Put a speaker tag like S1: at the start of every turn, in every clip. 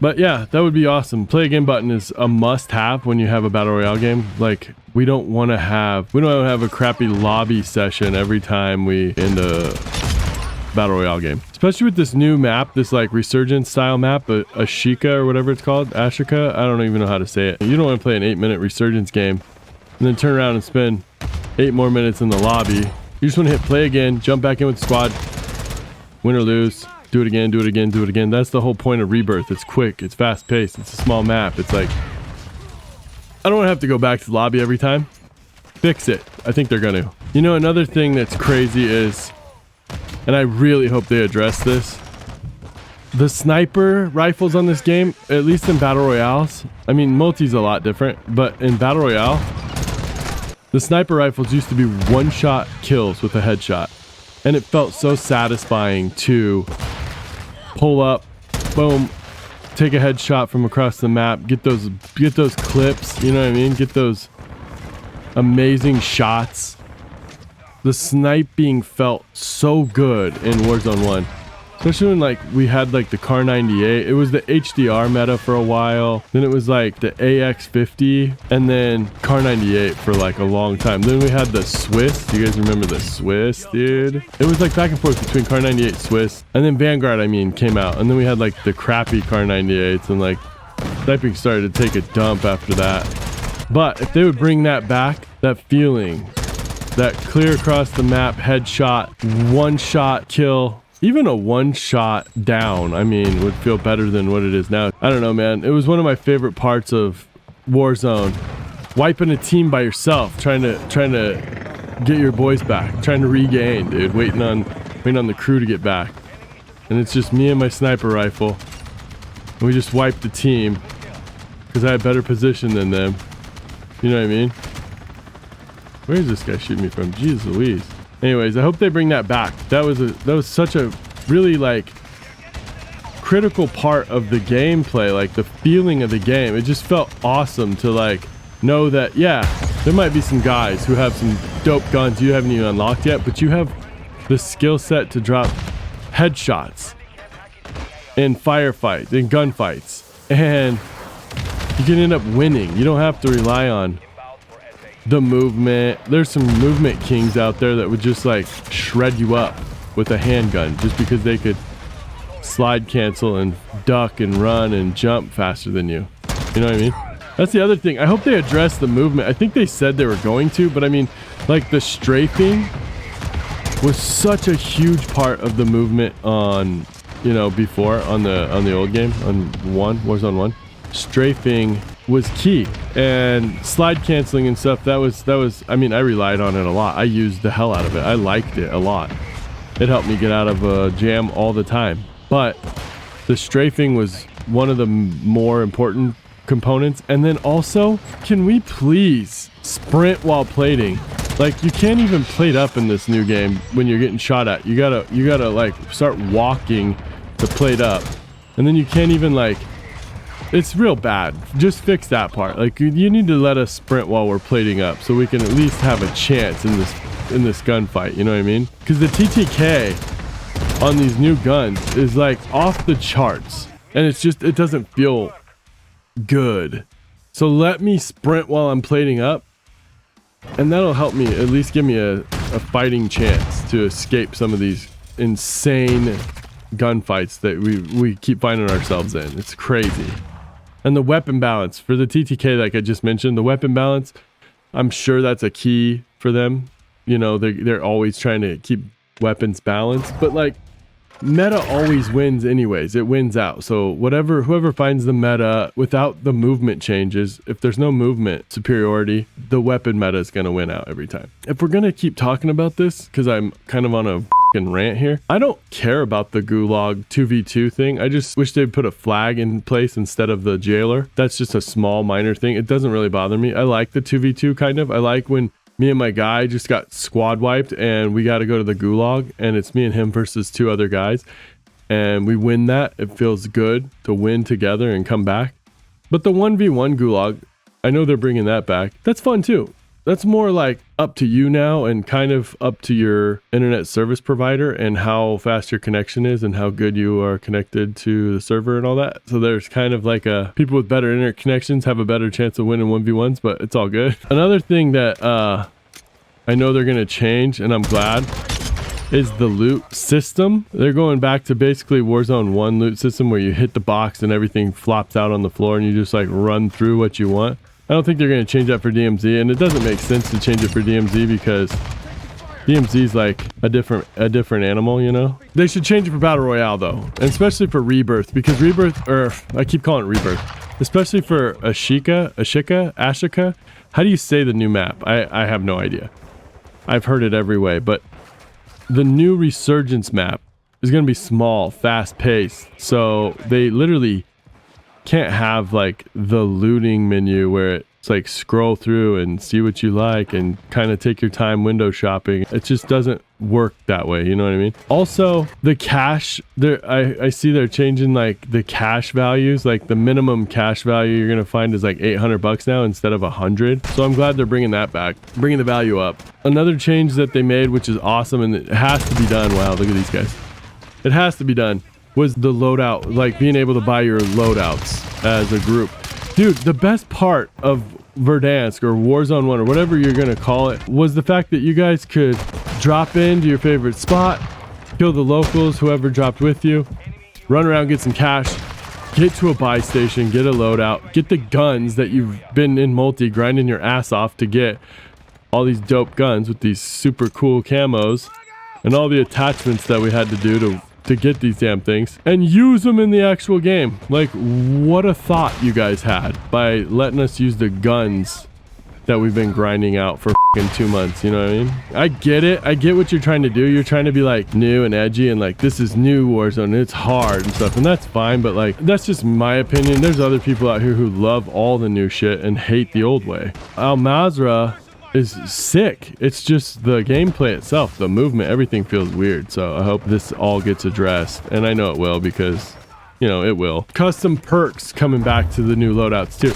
S1: But yeah, that would be awesome. Play again button is a must have when you have a battle royale game. Like, we don't want to have a crappy lobby session every time we end a battle royale game. Especially with this new map, this like resurgence style map, Ashika or whatever it's called, Ashika. I don't even know how to say it. You don't want to play an 8-minute resurgence game and then turn around and spend 8 more minutes in the lobby. You just want to hit play again, jump back in with the squad, win or lose. Do it again, do it again, do it again. That's the whole point of Rebirth. It's quick, it's fast paced, it's a small map. It's like, I don't want to have to go back to the lobby every time. Fix it. I think they're gonna. You know, another thing that's crazy is, and I really hope they address this, the sniper rifles on this game, at least in battle royales. I mean, multi's a lot different, but in battle royale, the sniper rifles used to be one-shot kills with a headshot. And it felt so satisfying to pull up, boom, take a headshot from across the map, get those clips, you know what I mean? Get those amazing shots. The sniping felt so good in Warzone 1. Especially when like we had like the Car 98. It was the HDR meta for a while. Then it was like the AX50 and then Car 98 for like a long time. Then we had the Swiss. Do you guys remember the Swiss, dude? It was like back and forth between Car 98, Swiss, and then Vanguard, I mean, came out. And then we had like the crappy Car 98s and like sniping started to take a dump after that. But if they would bring that back, that feeling, that clear across the map headshot, one shot kill, even a one-shot down, I mean, would feel better than what it is now. I don't know, man. It was one of my favorite parts of Warzone. Wiping a team by yourself, trying to get your boys back, trying to regain, dude. Waiting on the crew to get back. And it's just me and my sniper rifle. And we just wiped the team because I had better position than them. You know what I mean? Where is this guy shooting me from? Jeez Louise. Anyways, I hope they bring that back. That was such a really like critical part of the gameplay, like the feeling of the game. It just felt awesome to like know that, yeah, there might be some guys who have some dope guns you haven't even unlocked yet, but you have the skill set to drop headshots in firefights, in gunfights, and you can end up winning. You don't have to rely on the movement. There's some movement kings out there that would just like shred you up with a handgun just because they could slide cancel and duck and run and jump faster than you. You know what I mean? That's the other thing. I hope they address the movement. I think they said they were going to, but I mean, like the strafing was such a huge part of the movement on, you know, before on the old game on Warzone 1. Strafing was key, and slide canceling and stuff, that was I mean, I relied on it a lot. I used the hell out of it. I liked it a lot. It helped me get out of a jam all the time. But the strafing was one of the more important components. And then also, can we please sprint while plating? Like, you can't even plate up in this new game when you're getting shot at. You gotta like start walking to plate up, and then you can't even like. It's real bad. Just fix that part. Like, you need to let us sprint while we're plating up so we can at least have a chance in this gunfight. You know what I mean? Because the TTK on these new guns is like off the charts, and it's just, it doesn't feel good. So let me sprint while I'm plating up, and that'll help me at least give me a fighting chance to escape some of these insane gunfights that we keep finding ourselves in. It's crazy. And the weapon balance for the TTK, like I just mentioned, the weapon balance, I'm sure that's a key for them. You know, they're always trying to keep weapons balanced, but like meta always wins anyways. It wins out. So whoever finds the meta without the movement changes, if there's no movement superiority, the weapon meta is going to win out every time. If we're going to keep talking about this, because I'm kind of on a rant here, I don't care about the gulag 2v2 thing. I just wish they'd put a flag in place instead of the jailer. That's just a small minor thing. It doesn't really bother me. I like the 2v2 kind of. I like when me and my guy just got squad wiped and we got to go to the gulag and it's me and him versus 2 other guys and we win that. It feels good to win together and come back. But the 1v1 gulag, I know they're bringing that back. That's fun too. that's more like up to you now, and kind of up to your internet service provider and how fast your connection is and how good you are connected to the server and all that. So there's kind of like people with better internet connections have a better chance of winning 1v1s, but it's all good. Another thing that I know they're going to change, and I'm glad, is the loot system. They're going back to basically Warzone 1 loot system where you hit the box and everything flops out on the floor and you just like run through what you want. I don't think they're going to change that for DMZ, and it doesn't make sense to change it for DMZ because DMZ is like a different animal, you know? They should change it for Battle Royale though, and especially for Rebirth, because Rebirth, or I keep calling it Rebirth, especially for Ashika. How do you say the new map? I have no idea. I've heard it every way, but the new Resurgence map is going to be small, fast paced. So they literally can't have like the looting menu where it's like scroll through and see what you like and kind of take your time window shopping. It just doesn't work that way, you know what I mean? Also, the cash, I see they're changing like the cash values. Like the minimum cash value you're gonna find is like $800 now instead of 100. So I'm glad they're bringing that back, bringing the value up. Another change that they made, which is awesome, and it has to be done. Wow, look at these guys. It has to be done. Was the loadout, like being able to buy your loadouts as a group. Dude, the best part of Verdansk or Warzone 1 or whatever you're gonna call it was the fact that you guys could drop into your favorite spot, kill the locals, whoever dropped with you, run around, get some cash, get to a buy station, get a loadout, get the guns that you've been in multi grinding your ass off to get, all these dope guns with these super cool camos and all the attachments that we had to do to get these damn things, and use them in the actual game. Like, what a thought you guys had by letting us use the guns that we've been grinding out for fucking 2 months, you know what I mean? I get it. I get what you're trying to do. You're trying to be like new and edgy and like, this is new Warzone and it's hard and stuff, and that's fine, but like, that's just my opinion. There's other people out here who love all the new shit and hate the old way. Al Mazrah is sick. It's just the gameplay itself, the movement, everything feels weird. So I hope this all gets addressed, and I know it will because, you know, it will. Custom perks coming back to the new loadouts too.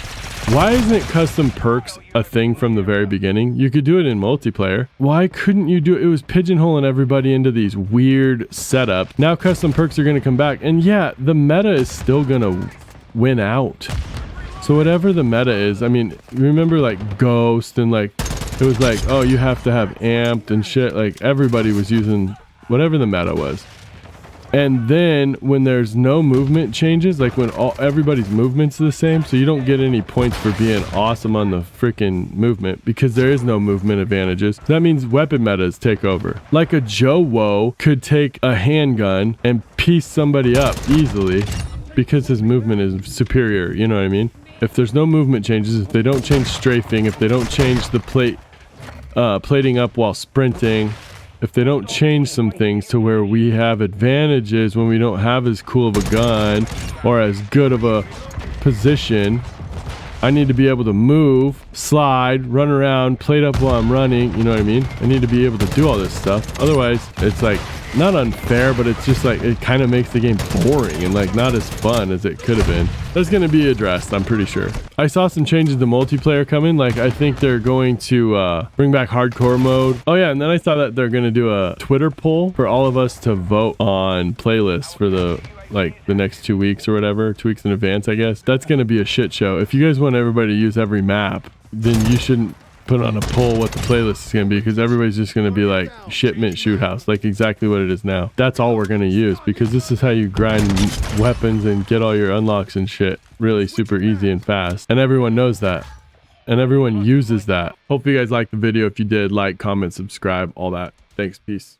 S1: Why isn't custom perks a thing from the very beginning? You could do it in multiplayer. Why couldn't you do it? It was pigeonholing everybody into these weird setups. Now custom perks are going to come back, and yeah, the meta is still going to win out. So whatever the meta is, I mean, remember like Ghost and like, it was like, oh, you have to have amped and shit. Like everybody was using whatever the meta was. And then when there's no movement changes, like when everybody's movement's the same, so you don't get any points for being awesome on the freaking movement because there is no movement advantages. That means weapon metas take over. Like a Joe Woe could take a handgun and piece somebody up easily because his movement is superior, you know what I mean? If there's no movement changes, if they don't change strafing, if they don't change the plating up while sprinting, if they don't change some things to where we have advantages when we don't have as cool of a gun or as good of a position, I need to be able to move, slide, run around, plate up while I'm running, you know what I mean? I need to be able to do all this stuff. Otherwise, it's like, not unfair, but it's just like, it kind of makes the game boring and like not as fun as it could have been. That's going to be addressed, I'm pretty sure. I saw some changes to multiplayer coming. Like, I think they're going to bring back hardcore mode. Oh yeah, and then I saw that they're going to do a Twitter poll for all of us to vote on playlists for the next 2 weeks or whatever, 2 weeks in advance, I guess. That's going to be a shit show. If you guys want everybody to use every map, then you shouldn't put on a poll what the playlist is going to be, because everybody's just going to be like shipment shoot house, like exactly what it is now. That's all we're going to use, because this is how you grind weapons and get all your unlocks and shit really super easy and fast. And everyone knows that. And everyone uses that. Hope you guys liked the video. If you did, like, comment, subscribe, all that. Thanks. Peace.